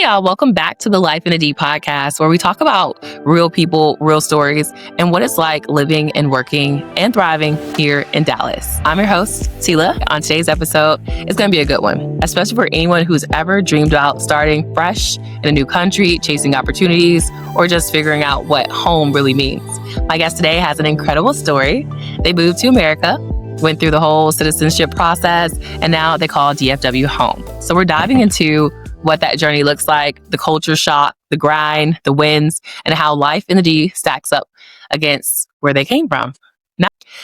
y'all, welcome back to the Life in a D podcast, where we talk about real people, real stories, and what it's like living and working and thriving here in Dallas. I'm your host, Tila. On today's episode, it's going to be a good one, especially for anyone who's ever dreamed about starting fresh in a new country, chasing opportunities, or just figuring out what home really means. My guest today has an incredible story. They moved to America, went through the whole citizenship process, and now they call DFW home. So we're diving into what that journey looks like, the culture shock, the grind, the wins, and how life in the D stacks up against where they came from.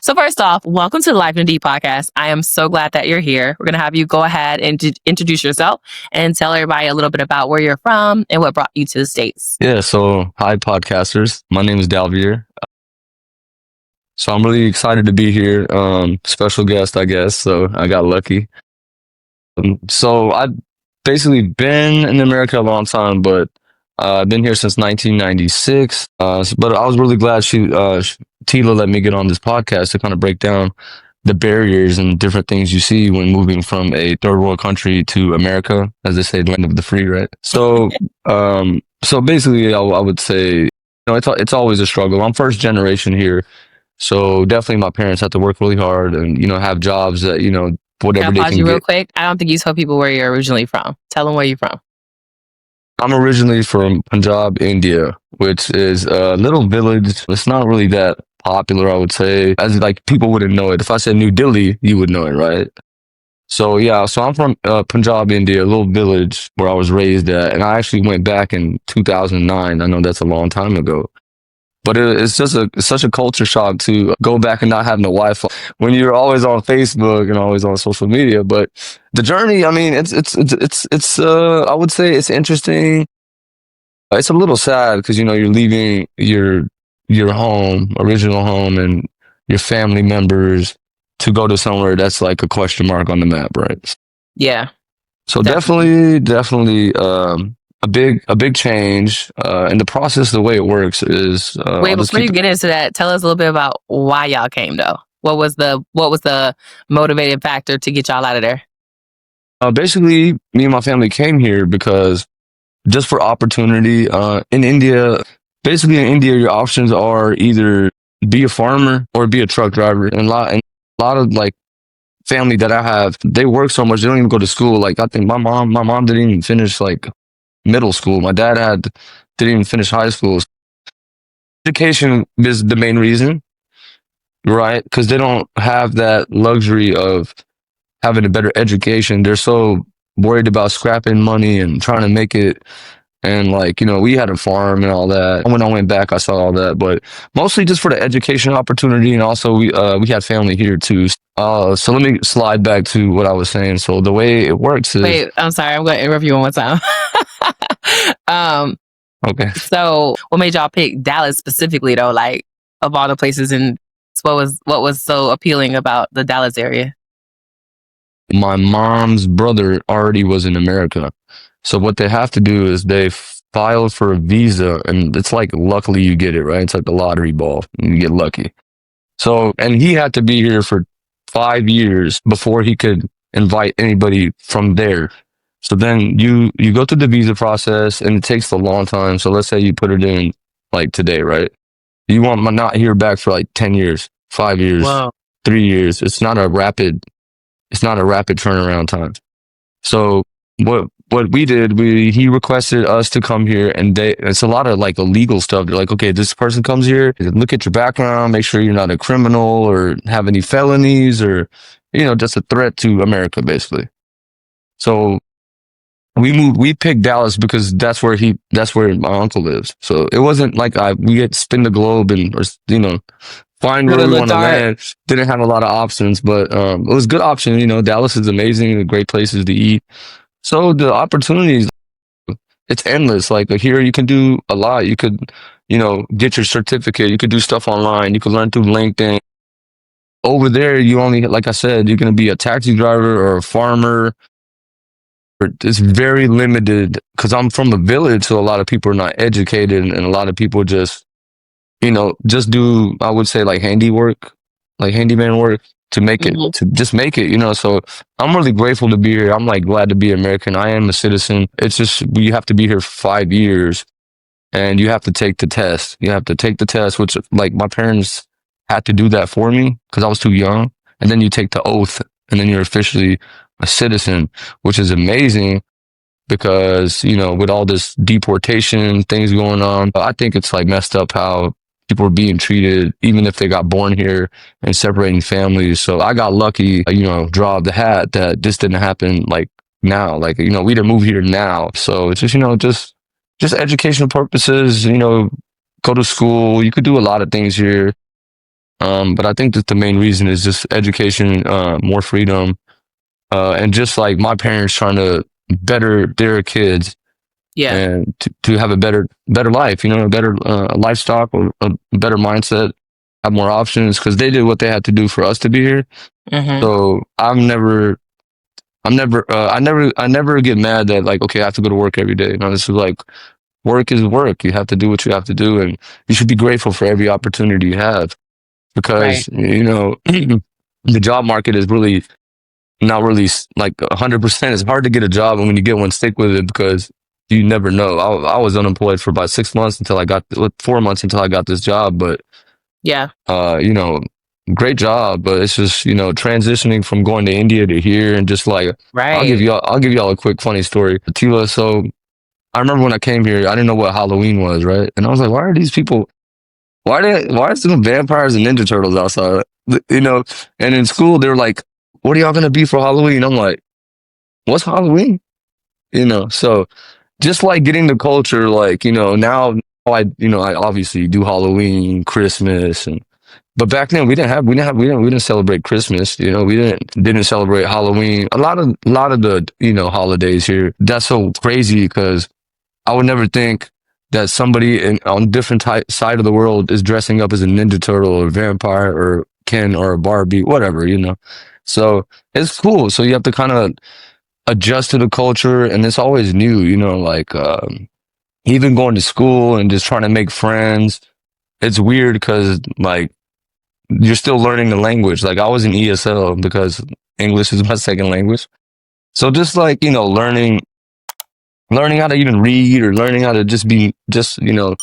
So first off, welcome to the Life in the D podcast. I am so glad that you're here. We're going to have you go ahead and introduce yourself and tell everybody a little bit about where you're from and what brought you to the States. Yeah, so hi podcasters. My name is Dalvir. So I'm really excited to be here. Special guest, I guess. So I got lucky. So I've basically been in America a long time, but I've been here since 1996. But I was really glad Tila let me get on this podcast to kind of break down the barriers and different things you see when moving from a third world country to America, as they say, land of the free, right? So, so basically, I would say, it's always a struggle. I'm first generation here, so definitely my parents have to work really hard and have jobs that whatever Can I pause you real get. quick? I don't think you told people where you're originally from. Tell them where you're from. I'm originally from Punjab, India, which is a little village. It's not really that popular, I would say, as like people wouldn't know it. If I said New Delhi, you would know it, right? So yeah, so I'm from Punjab, India, a little village where I was raised at, and I actually went back in 2009. I know that's a long time ago. But it's just such a culture shock to go back and not having a Wi-Fi when you're always on Facebook and always on social media. But the journey, I mean, it's I would say it's interesting. It's a little sad because you're leaving your home, original home, and your family members to go to somewhere that's like a question mark on the map, right? Yeah. So definitely. A big change, and the process, the way it works is. Wait, before you get into that, tell us a little bit about why y'all came, though. What was the motivating factor to get y'all out of there? Basically, me and my family came here because just for opportunity. In India, your options are either be a farmer or be a truck driver, and a lot of like family that I have, they work so much they don't even go to school. Like I think my mom didn't even finish like middle school. My dad didn't even finish high school. Education is the main reason, right? Because they don't have that luxury of having a better education. They're so worried about scrapping money and trying to make it. And we had a farm and all that. When I went back, I saw all that, but mostly just for the education opportunity. And also we had family here too. So let me slide back to what I was saying. So the way it works is... Wait, I'm sorry. I'm going to interrupt you one more time. Okay. So what made y'all pick Dallas specifically, though? Like, of all the places, and what was so appealing about the Dallas area? My mom's brother already was in America. So what they have to do is they file for a visa, and it's like, luckily you get it, right? It's like the lottery ball, and you get lucky. So, and he had to be here for 5 years before he could invite anybody from there. So then you go through the visa process, and it takes a long time. So let's say you put it in like today, right? You want not hear back for like 10 years, 5 years, Wow. 3 years. It's not a rapid turnaround time. So what we did, he requested us to come here, and it's a lot of like illegal stuff. They're like, okay, this person comes here, look at your background, make sure you're not a criminal or have any felonies or, just a threat to America, basically. So we picked Dallas because that's where my uncle lives. So it wasn't like we had to spin the globe and, find where we want to land. Didn't have a lot of options, but it was a good option. Dallas is amazing, great places to eat. So the opportunities, it's endless. Like here, you can do a lot. You could, get your certificate. You could do stuff online. You could learn through LinkedIn. Over there, you only, like I said, you're going to be a taxi driver or a farmer. It's very limited because I'm from a village, so a lot of people are not educated, and a lot of people just do, I would say, like handiwork, like handyman work. to make it, Mhm. to just make it, you know. So I'm really grateful to be here. I'm like glad to be American. I am a citizen. It's just you have to be here for 5 years and you have to take the test. You have to take the test, which like my parents had to do that for me because I was too young. And then you take the oath and then you're officially a citizen, which is amazing because, you know, with all this deportation things going on, I think it's like messed up how people are being treated, even if they got born here and separating families. So I got lucky, you know, draw of the hat that this didn't happen like now. Like, you know, we didn't move here now. So it's just, you know, just educational purposes, you know, go to school. You could do a lot of things here. But I think that the main reason is just education, more freedom, and just like my parents trying to better their kids Yeah. and to have a better life, you know, a better lifestyle, or a better mindset, have more options because they did what they had to do for us to be here. Hmm. So I never get mad that like, okay, I have to go to work every day. You know, this is like work is work. You have to do what you have to do, and you should be grateful for every opportunity you have Right. because you know the job market is really not really like 100%. It's hard to get a job, and when you get one, stick with it because you never know. I was unemployed for about 6 months until I got 4 months until I got this job, but Yeah. you know, great job, but it's just, you know, transitioning from going to India to here and just like Right. I'll give y'all a quick funny story. Tila, so I remember when I came here, I didn't know what Halloween was, right? And I was like, why are these people why are some vampires and ninja turtles outside? You know, and in school they're like, what are y'all gonna be for Halloween? I'm like, what's Halloween? You know, so just like getting the culture, like, you know, now you know, I obviously do Halloween, Christmas, and but back then we didn't celebrate Christmas. You know, we didn't celebrate Halloween. A lot of the, you know, holidays here. That's so crazy because I would never think that somebody on different side of the world is dressing up as a Ninja Turtle or a vampire or Ken or a Barbie, whatever, you know. So it's cool. So you have to kind of adjust to the culture, and it's always new, you know, like even going to school and just trying to make friends. It's weird because like you're still learning the language. Like I was in ESL because English is my second language. So just like, you know, learning how to even read or learning how to just be just, you know,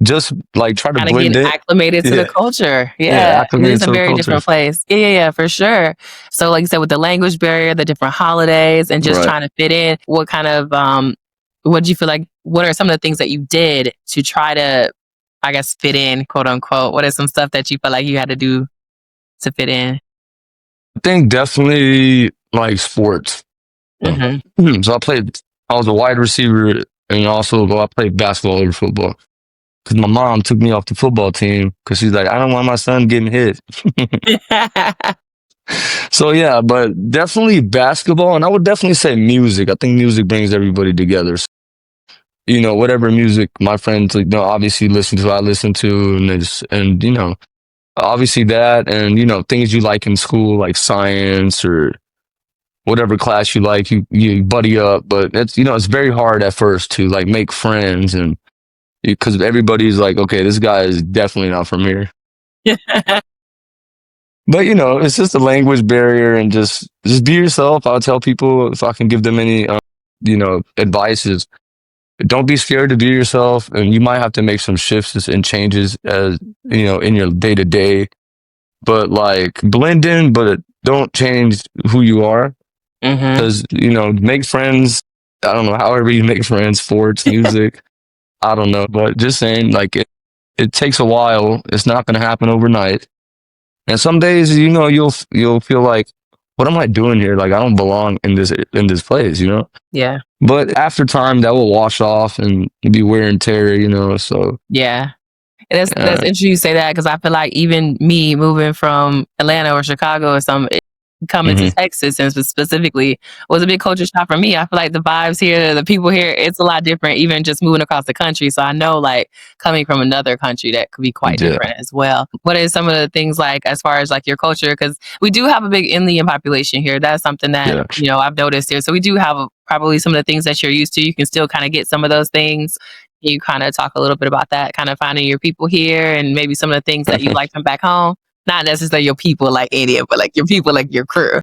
just like try to Kind of blend getting in. acclimated to the Yeah. culture. Yeah. Yeah. And Acclimated it's a to the very culture. different place. Yeah, yeah, yeah, for sure. So like you said, with the language barrier, the different holidays and just Right. trying to fit in, what kind of what do you feel like, what are some of the things that you did to try to, I guess, fit in, quote unquote? What is some stuff that you felt like you had to do to fit in? I think definitely like sports. So, Hmm. so I was a wide receiver and also I played basketball over football. Because my mom took me off the football team because she's like, I don't want my son getting hit. So yeah, but definitely basketball, and I would definitely say music. I think music brings everybody together. So, you know, whatever music my friends, like, you know, obviously listen to, I listen to, and you know, obviously that, and you know, things you like in school, like science or whatever class you like, you buddy up. But it's, you know, it's very hard at first to like make friends, and because everybody's like, okay, this guy is definitely not from here. But you know, it's just a language barrier, and just be yourself. I'll tell people if I can give them any, you know, advice is don't be scared to be yourself, and you might have to make some shifts and changes as you know in your day to day. But like blend in, but don't change who you are Hmm. because you know make friends. I don't know, however you make friends, sports, music. I don't know, but just saying, like it takes a while. It's not going to happen overnight. And some days, you know, you'll feel like, what am I doing here? Like I don't belong in this place, you know. Yeah. But after time, that will wash off and be wear and tear, you know. So Yeah. And that's uh, interesting you say that because I feel like even me moving from Atlanta or Chicago or something, coming to mhm, Texas and specifically was a big culture shock for me. I feel like the vibes here, the people here, it's a lot different, even just moving across the country. So I know like coming from another country that could be quite yeah, different as well. What are some of the things like as far as like your culture? Because we do have a big Indian population here. That's something that, yeah. you know, I've noticed here. So we do have probably some of the things that you're used to. You can still kind of get some of those things. You kind of talk a little bit about that, kind of finding your people here and maybe some of the things that you like from back home. Not necessarily your people like India, but like your people like your crew.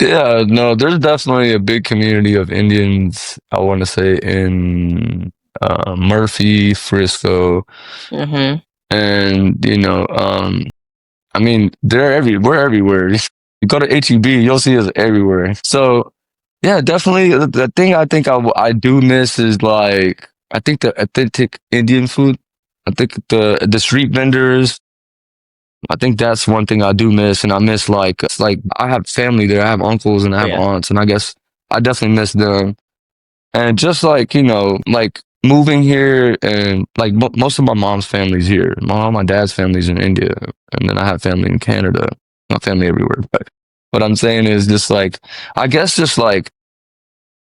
Yeah, no, there's definitely a big community of Indians, I want to say, in Murphy, Frisco, Mm-hmm. and I mean, we're everywhere. You go to HEB, you'll see us everywhere. So yeah, definitely. The thing I think I do miss is like I think the authentic Indian food. I think the street vendors. I think that's one thing I do miss, and I miss like it's like I have family there. I have uncles and I Oh have yeah. aunts, and I guess I definitely miss them. And just like like moving here, and like most of my mom's family's here. My dad's family's in India, and then I have family in Canada. Not family everywhere, but what I'm saying is just like I guess just like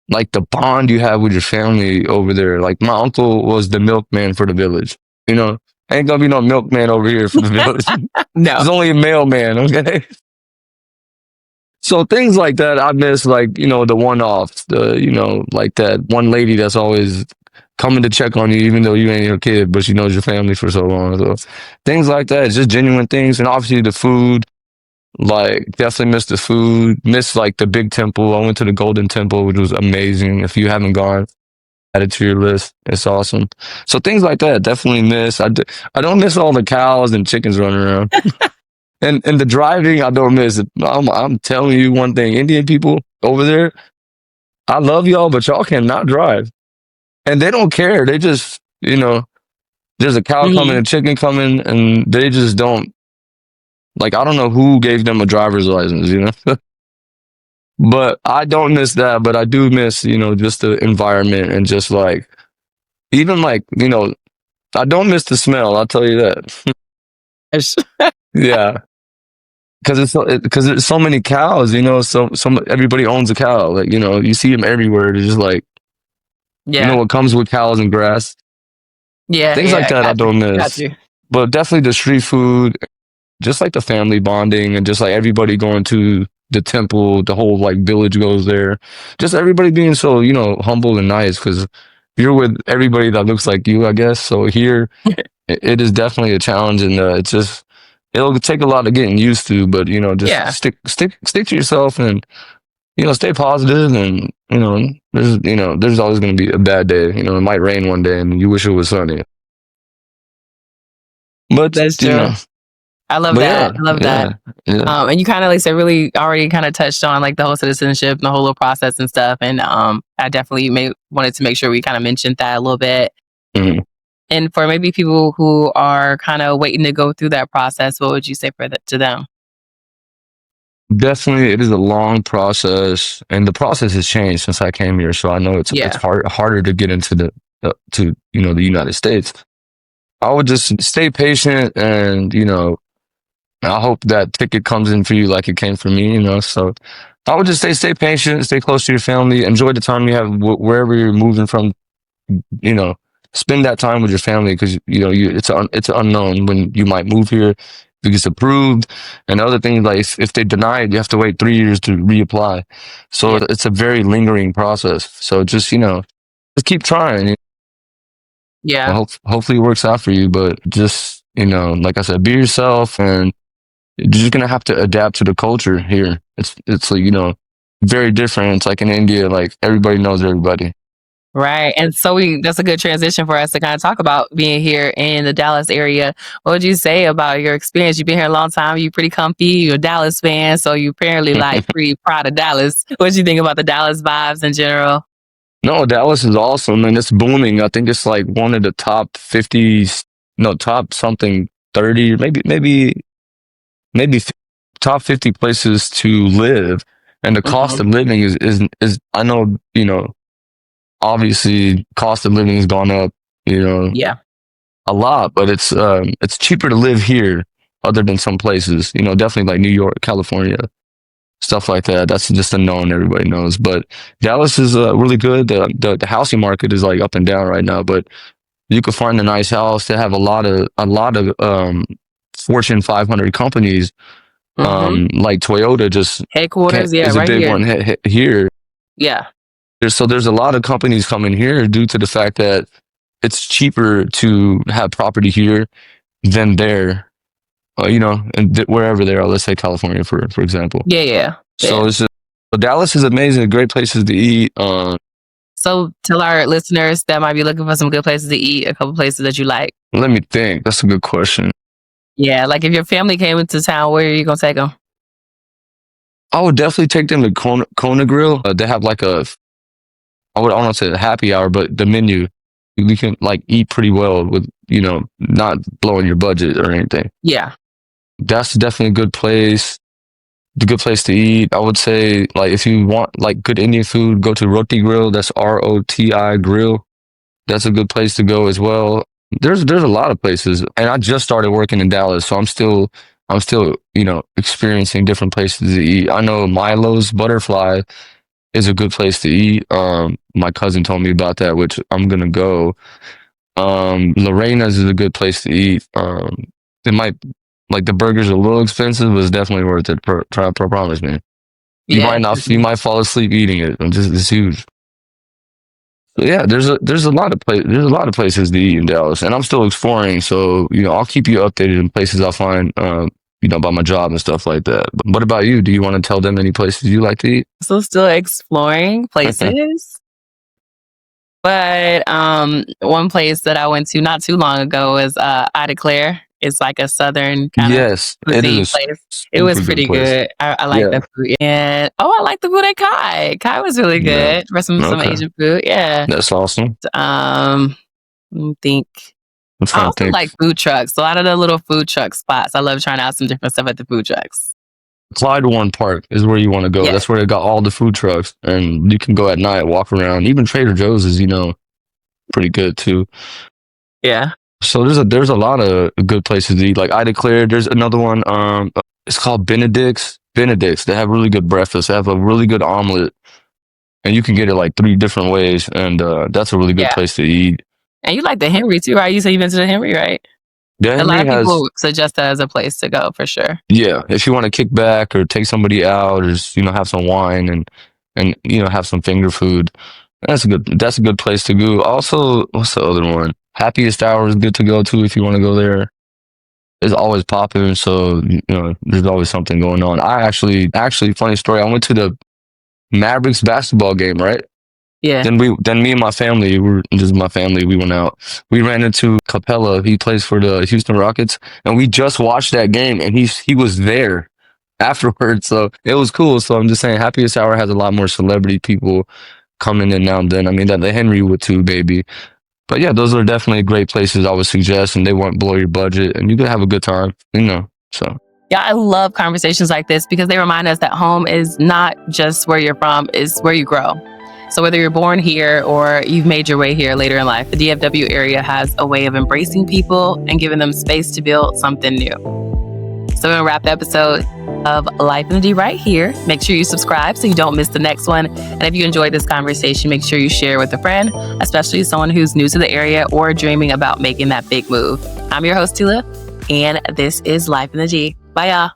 the bond you have with your family over there. Like my uncle was the milkman for the village. You know, ain't gonna be no milkman over here for the village. No. There's only a mailman. Okay. So things like that, I miss, like, the one-offs, like that one lady that's always coming to check on you, even though you ain't her kid, but she knows your family for so long. So things like that, just genuine things. And obviously the food, like, definitely miss the food, miss like the big temple. I went to the Golden Temple, which was amazing. If you haven't gone, add it to your list. It's awesome. So things like that, definitely miss. I don't miss all the cows and chickens running around. And the driving, I don't miss it. I'm telling you one thing, Indian people over there, I love y'all, but y'all cannot drive. And they don't care. They just, there's a cow coming, Mm-hmm. a chicken coming, and they just don't, like, I don't know who gave them a driver's license. But I don't miss that, but I do miss, just the environment and just like, even like, I don't miss the smell, I'll tell you that. Yeah. Because there's so many cows, so everybody owns a cow. Like, you see them everywhere. They're just like, Yeah. what comes with cows and grass, Yeah. things like Yeah. that. I Got you. don't Got miss, you. but definitely the street food, just like the family bonding and just like everybody going to the temple. The whole like village goes there. Just everybody being so humble and nice because you're with everybody that looks like you, I guess. So here, it is definitely a challenge, and it's just. It'll take a lot of getting used to, but just Yeah. stick to yourself and stay positive, and there's always going to be a bad day. It might rain one day, and you wish it was sunny. But That's true. I love but that. yeah, I love that. yeah, yeah. And you kind of like said, really already kind of touched on like the whole citizenship and the whole little process and stuff. And I definitely wanted to make sure we kind of mentioned that a little bit. Mhm. And for maybe people who are kind of waiting to go through that process, what would you say to them? Definitely, it is a long process, and the process has changed since I came here. So I know it's Yeah. harder to get into the United States. I would just stay patient, and I hope that ticket comes in for you like it came for me. So I would just stay patient, stay close to your family, enjoy the time you have wherever you're moving from. You know, spend that time with your family because it's unknown when you might move here. If it gets approved, and other things like if they deny it, you have to wait 3 years to reapply. So Yeah. it's a very lingering process. So just just keep trying. Yeah. Hopefully it works out for you, but just like I said, be yourself, and you're just gonna have to adapt to the culture here. It's like very different. It's like in India, like everybody knows everybody. Right. And so that's a good transition for us to kind of talk about being here in the Dallas area. What would you say about your experience? You've been here a long time. You're pretty comfy. You're a Dallas fan. So you apparently like pretty proud of Dallas. What do you think about the Dallas vibes in general? No, Dallas is awesome and it's booming. I think it's like one of the top 50, no, top something 30, maybe top 50 places to live. And the cost Hmm. of living is I know, obviously cost of living has gone up, Yeah. a lot, but it's cheaper to live here other than some places, definitely like New York, California, stuff like that. That's just a known, everybody knows. But Dallas is really good. The housing market is like up and down right now, but you could find a nice house. They have a lot of Fortune 500 companies, Hmm. like Toyota just Headquarters. Yeah. is a Right big here. one here. Yeah. There's a lot of companies coming here due to the fact that it's cheaper to have property here than there. and wherever they are, let's say California for example. Yeah. So it's just, but Dallas is amazing, great places to eat. So tell our listeners that might be looking for some good places to eat, a couple places that you like. Let me think. That's a good question. Yeah, like if your family came into town, where are you gonna take them? I would definitely take them to Kona Grill. They have like I don't want to say a happy hour, but the menu, you can like eat pretty well with, not blowing your budget or anything. Yeah. That's definitely a good place. The good place to eat. I would say, like, if you want like good Indian food, go to Roti Grill. That's ROTI Grill. That's a good place to go as well. There's a lot of places, and I just started working in Dallas, so I'm still experiencing different places to eat. I know Milo's Butterfly is a good place to eat. My cousin told me about that, which I'm gonna go. Lorena's is a good place to eat. It might, like, the burgers are a little expensive, but it's definitely worth it. Promise, man. You Yeah. might not, you might fall asleep eating it. It's huge. So yeah, there's a lot of places to eat in Dallas, and I'm still exploring. So I'll keep you updated in places I find. About my job and stuff like that. But what about you? Do you want to tell them any places you like to eat? So still exploring places. But one place that I went to not too long ago was Ida Claire. It's like a southern kind of cuisine place. It was pretty good. I like the food. And I like the food at Kai. Kai was really good for some Asian food. Yeah. That's awesome. Let me think. I also like food trucks. A lot of the little food truck spots. I love trying out some different stuff at the food trucks. Clyde One Park is where you want to go. Yeah. That's where they got all the food trucks, and you can go at night, walk around. Even Trader Joe's is, pretty good too. Yeah. So there's a lot of good places to eat. Like Ida Claire, there's another one. It's called Benedict's. They have really good breakfast. They have a really good omelet, and you can get it like 3 different ways. And that's a really good place to eat. And you like the Henry too, right? You said you've been to the Henry, right? Yeah, a lot of people suggest that as a place to go for sure. Yeah, if you want to kick back or take somebody out, or just have some wine and have some finger food, that's a good place to go. Also, what's the other one? Happiest Hour is good to go to if you want to go there. It's always popping, so there's always something going on. I actually, funny story. I went to the Mavericks basketball game, right? Yeah. Then me and my family, we went out. We ran into Capella. He plays for the Houston Rockets, and we just watched that game, and he was there afterwards. So it was cool. So I'm just saying, Happiest Hour has a lot more celebrity people coming in now and then. I mean, that the Henry would too, baby. But yeah, those are definitely great places I would suggest, and they won't blow your budget, and you can have a good time, so. Yeah, I love conversations like this because they remind us that home is not just where you're from, it's where you grow. So whether you're born here or you've made your way here later in life, the DFW area has a way of embracing people and giving them space to build something new. So we're going to wrap the episode of Life in the D right here. Make sure you subscribe so you don't miss the next one. And if you enjoyed this conversation, make sure you share with a friend, especially someone who's new to the area or dreaming about making that big move. I'm your host, Tila, and this is Life in the G. Bye, y'all.